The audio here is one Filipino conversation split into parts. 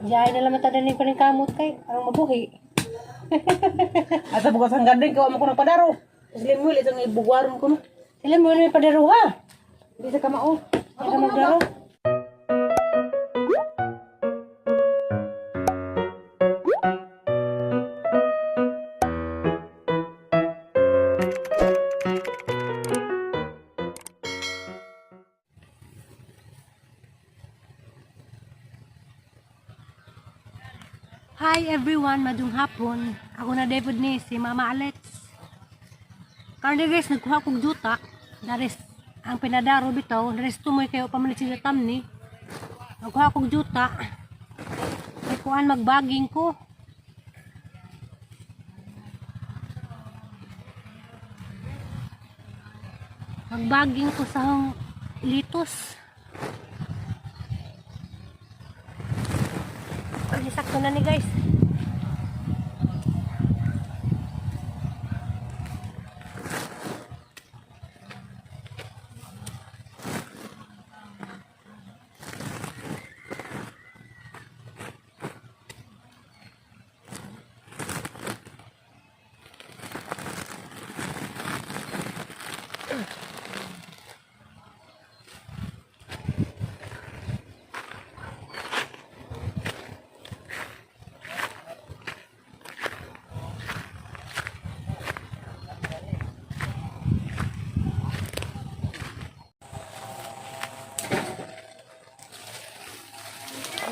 Diyan na lang matadaling pa rin kamot kay. Ang mabuhi. Asa bukas ang gandeng kawa mo ko nagpadaro. Sila mo ulit ang ibugwaron ko no. Sila mo na may padaro ha. Hindi sa kamao. Hindi ka magdaro. Hi everyone, madung hapon. Ako na David ni si Mama Alex. Karna guys, nagkuha kong juta. Daris ang pinadaro bitaw. Daris tumoy kayo pamalit sila tamni. Nagkuha kong juta. May kuhaan magbaging ko. Magbaging ko sa litos. Sakto na ni guys.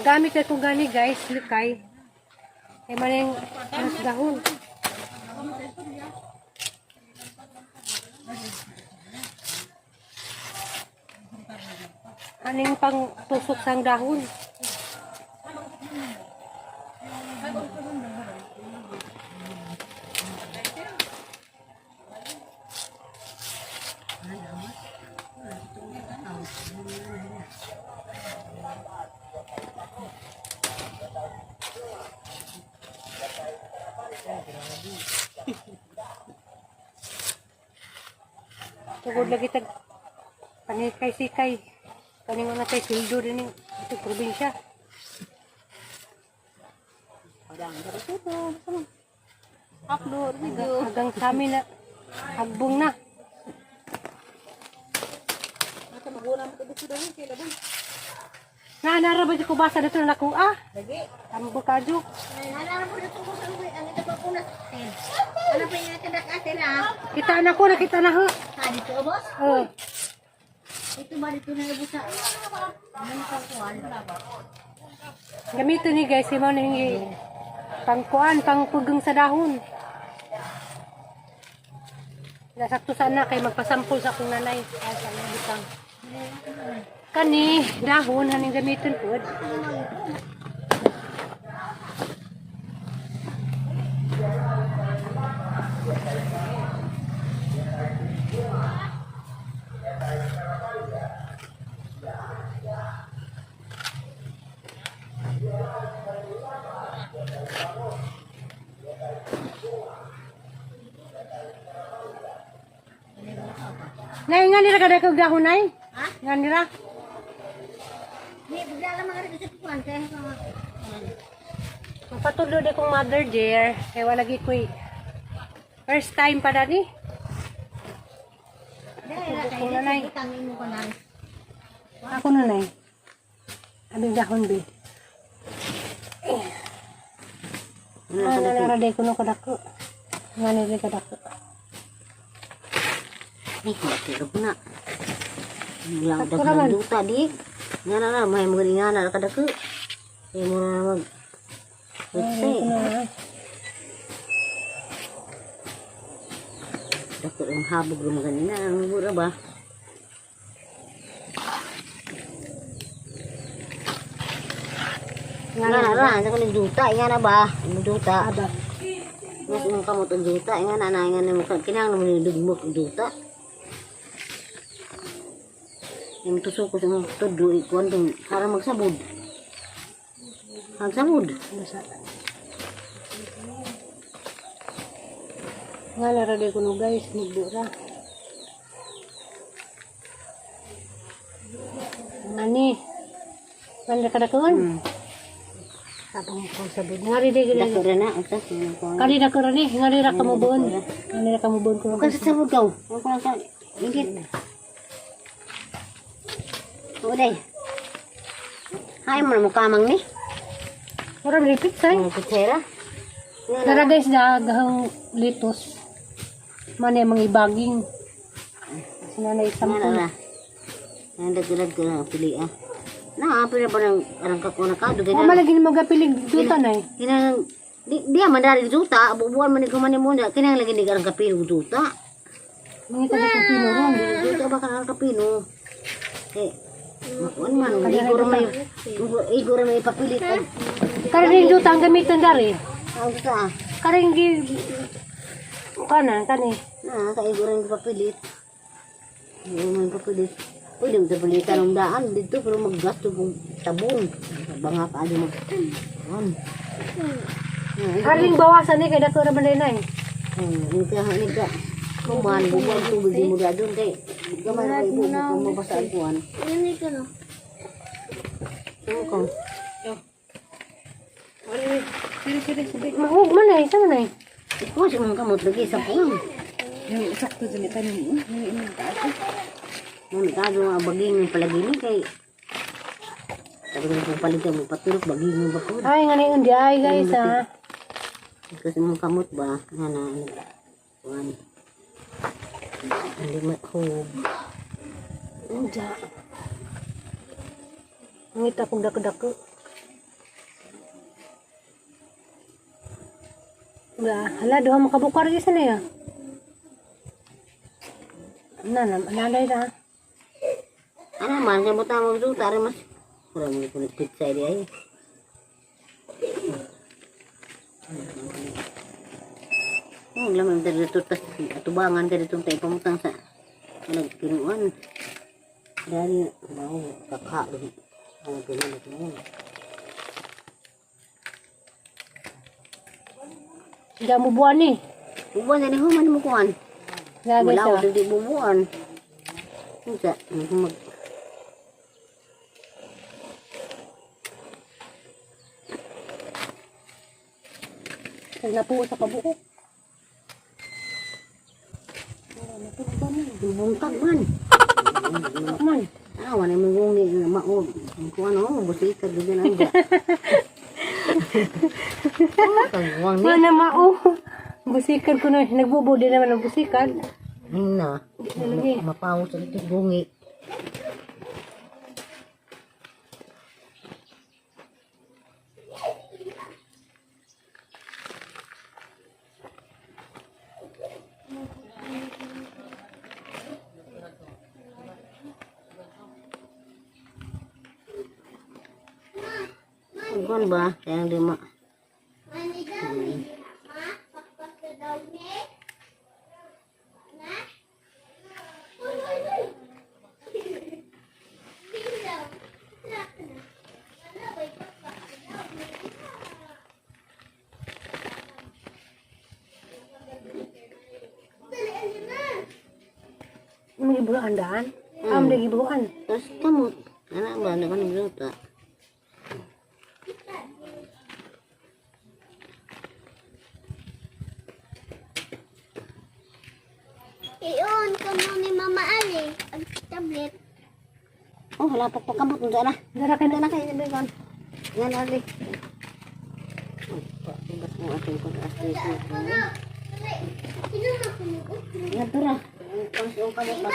Gamit ko gani guys, likay. Ay maning anas dahon. Aning pang tusok sang dahon. Tugod lagi tag panikay-sikay. Kaning mga tay sildo din ito probinsya. Padang dito. Upload video. Hanggang kami na hagbong na. Asa maguna mo dito dito kila ba? Nara ba ko basa dito na ko ah? Lagi. Ambo kadyo. Nalala ko dito ko sa uwi, ang ito pa punas. Ano pa yung kadak atin ah? Kita na ko, nakita na ho. Ha, dito boss? Oh. Ito ba dito na ibusa? Ano pang kuwan? Gamitin ni guys, mo nang pangkuan, pangpugong sa dahon. Nasakto sana kay magpasampol sa akong nanay. Ay, sa butang. Kani, dahon, haning gamitin po. Nay, nga nila kada kong dahon, nay? Ha? Nga nila? Hindi, bigla lang mga rin sa kuwan. Kaya mga... Magpatuloy din kong mother dear. Kaya wala lagi ko first time pa na ni. Dahil na Ako na, Nay. kayo, tangin mo ko na. Ako na, nay. Abing dahon, be. Naraday ko nung kadako. Nga nila kadako. Matiro ko na. Lang Ako dag naman. duta di. Nga na may mga ingana kada ko. Ay mo na mag. Utsay. Dako ang habog ng ganina ang mura ba? Nga na ako ni duta, nga na ba? Ang duta. Ada. Mas ang kamot ang duta, nga na nga na mo kinang naman ni dugmok ang duta. Yung tusok ko sa mga todo, ikuan itong para magsabod. Magsabod. Nga naraday ko nung guys, magbura. Ani, ganda ka na kuhan. Tapang ko sabod. Ngari di gid. Dako ra na usa ko. Kali na ko rin ngari ra ka mo buon. Ngari ra ka mo buon ko. Kasi sabog daw. Ako lang sa ingit. Uday. Hay mo kamang ni. Ora repeat say. Ang kutsera. Tara guys, dagahang litos. Mane mga ibaging. Sinanay Ano sampo. na? Ang dagdag ko na pili ah. Na apil ba nang arang ka ko na ka dugay O na. malagi mo gapilig juta nay. Kinang di mandari juta, bubuan man ko man mo na kinang lagi ni arang kapino juta. Mga taga sa pinuron. Juta ba ka kapino? Eh, makuan man igor may papilit. Karing juta ang gamitan dari. Ang juta. Karing gi kanan kani. Na ka igor ang papilit. Yung papilit. Pwede mo palitan ng daan dito pero maggasto kung sabon. Banga ka adi mag. Karing bawasan ni kay dato ra banday nay. Ini ka. Kuman bubuan tubig di mo dadun kay. Gamay na ibu mo mabasaan kuan. Ini ko no. Ko. Mahug man ay sama nay. Ko si mga kamot lagi sa pulang. Yung sakto dili tanim. Nung ka do baging palagi ni kay. Sabi ko palitan mo patulog baging mo ba ko. Ay ngani undi ay guys ha. Kasi mga kamot ba ngana kuan. Hindi makhog. Unja. Ngita kong dako-dako. Hala, doha makabukar gisa na ya. Nanay na. Ano man kay mo tama do tare mas. Ora mo ko pizza di ay. Oh, laman dari tutas tubangan dari tuntay pamutang sa nagkinuan. Dari mau kakak dulu. Ang pinili ko. Hindi mo buwan ni. Bubuan dari human mo kuan. Gagay Wala sa. ko di bubuan. Isa, mag Napuo sa kabuok. bungkag man. Man. Ah, wala mo ngungi na maog. Kuan oh, busikat gyud na ida. Kagwang ni. Wala mao. Busikan ko na. Nagbubo din naman ang busikan. Na. Mapaw sa ito bungi. Kuan ba? Kaya di ma. May giburuan daan. Am na giburuan. Terus kamu anak ba na kan berita. I-on ko mo ni Mama Ali ang tablet. Oh, wala pa kamot mo na. Dara ka na. Kayo na kon. Yan ali. Bas mo ating kon asli. Yan tara. Pas yung kanya pa.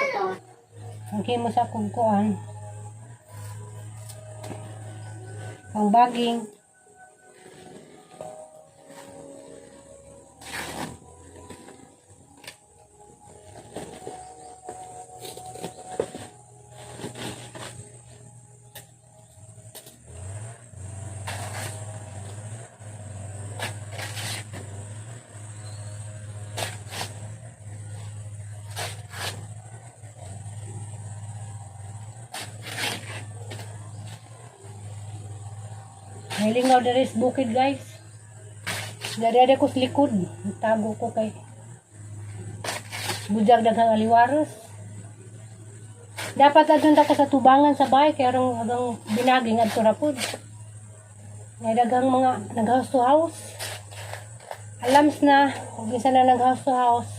Ang kimo sa kugkuan. Ang baging. May lingaw dari sa bukid guys. Dari ada ko sa likod. Tago ko kay bujag daghang aliwaros. Dapat agad ako sa tubangan sa bahay kaya arang binaging adto ra pod. May dagang mga nag-house to house. Alams na, kung isa na nag-house to house.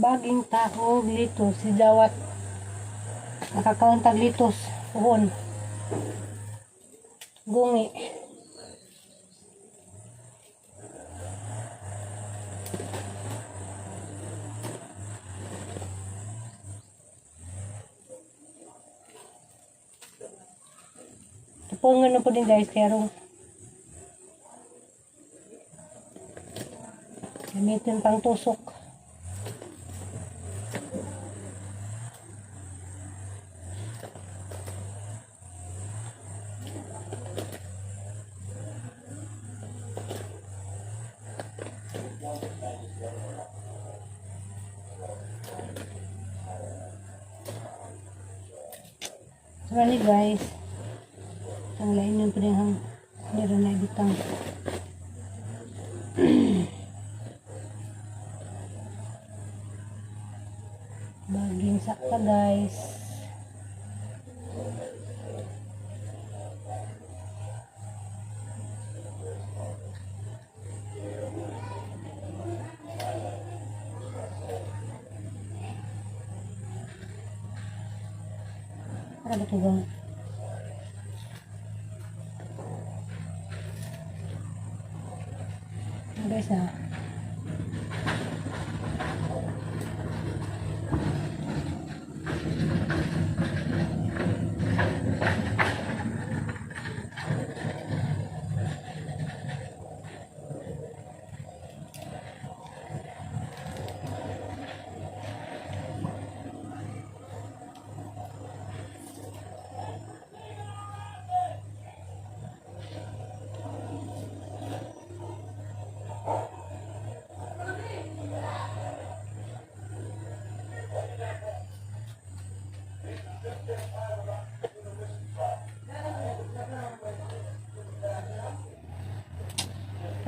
Baging taog litos si dawat nakakauntag litos uhon gungi tapungan na po din guys kaya rin gamitin pang tusok. Sorry guys, ang lain yung pinahang nira na ibutang. Baging sakta guys. Para ba ito bang? Guys na.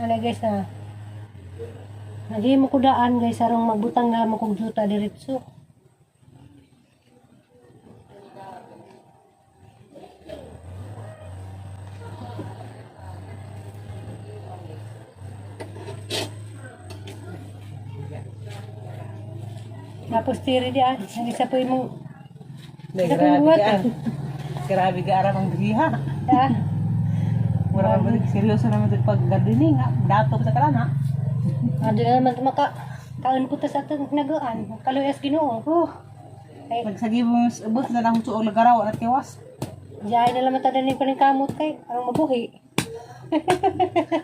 Ano guys na. Lagi mo ko daan guys arong magbutang na mo kog juta diretso. Tapos tiri di ah, ang isa po yung Grabe ka arang ang driha. ah, Mura ka ba seryoso naman ito pag gardening ha. Dato sa kalana. ado na naman maka kaon ko ta sa atong nagaan. Kaluyas Ginoo. Oh, Kay pagsagi mo ubos na lang suog lagaraw at tiwas. diay na lang matadaning pa ning kamot kay arong mabuhi.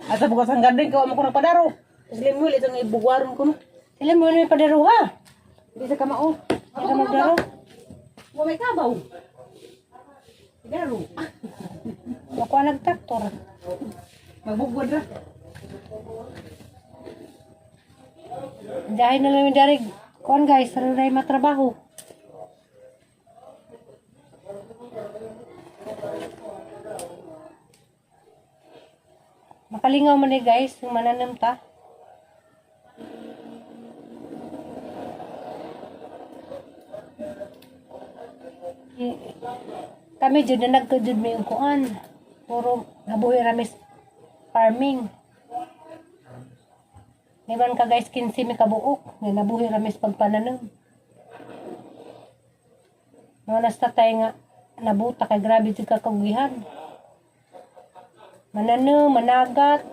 At sa bukas ang garden ko mo ko nagpadaro. Tapos limul itong ibugwaron ko no. Sila mo na padaro ha. Hindi sa kamao. Ito magdaro. Mo may kabaw. Daro. Ako ang nagtraktor. Magbugwad ra. Diay na lang yung darig. Kuan guys, sarang na matrabaho. Makalingaw man eh guys, yung mananam ta. Kami dyan na nagkajud may ukuan. Puro nabuhi ramis farming. Iban ka guys 15 may kabuok. Nga nabuhi ramis pagpananam. Mga nastatay nga nabuta kay grabe jud kakagihan. Mananam, managat.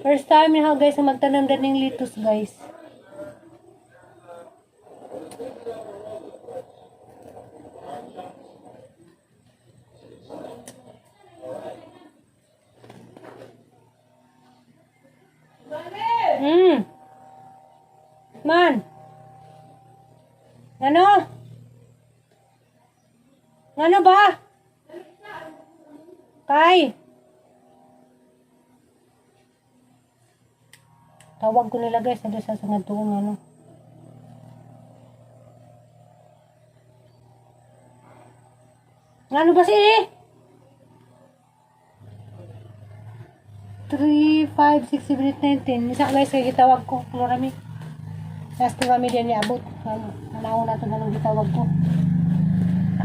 First time na guys na magtanong din ng litos guys. Man. Ano? Ano ba? Kay. Tawag ko nila guys, nandun sa sangad tuong ano. Ano ba si? 3, 5, 6, 7, 8, 9, 10. Isa guys, kaya gitawag ko. Florami. Last Florami din niya abot. Nanaw na ito na gitawag ko.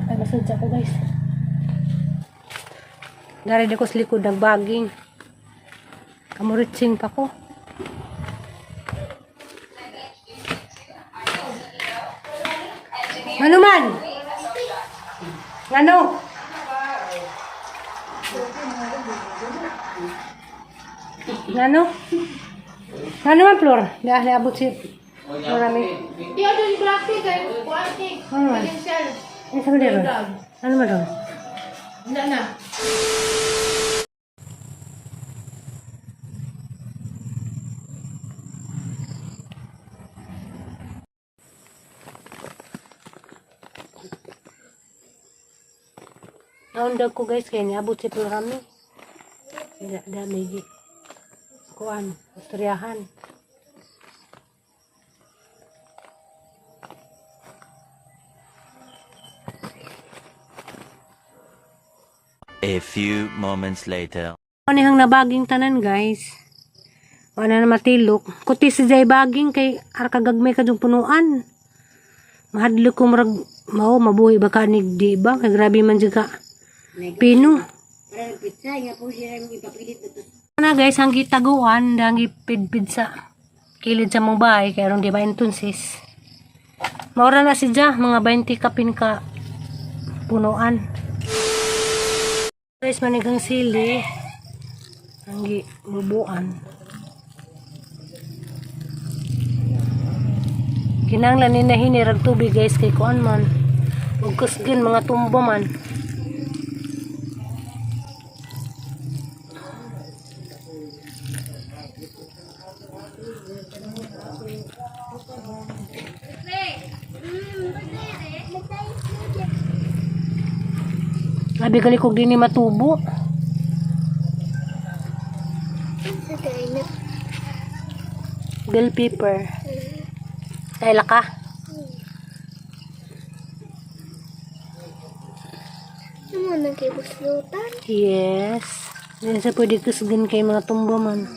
Ay, masadya ko guys. Dari ko sa likod ng baging. Kamuritsing pa ko. Ano man? Ano? Ano? Ano man, Flor? Liabot si Florami. Di ada di plastik kan? Plastik. Ano man? Potensial. Ano sabi rin? Ano man ron? Enggak na. Naundag ko guys, kaya niabot si Florami. Dami di. Kuan, istoryahan. A few moments later. Anihang nabaging tanan guys. Wala na matilok. Kuti si Jay baging kay arkagagmay ka punuan. Mahadlo ko marag mabuhi baka di ba? Kay grabe man juga. Pino. Para pizza, nga po siya yung ipapilit na to. Na guys, ang gitaguan, ang gipid-pid sa kilid sa mong bahay, kaya ron di ba intunsis. Maura na si Ja, mga 20 kapin ka punuan. Guys, manigang sili, ang gibubuan. Kinanglan ni nahinirag tubig guys, kay kuan man. Ugkusgin mga tumbo man. Labi gali kog dini matubo. Bell pepper. Kaila ka? Ano nagkibuslutan? Yes. Yan sa pwede kusgin kay mga tumbo man.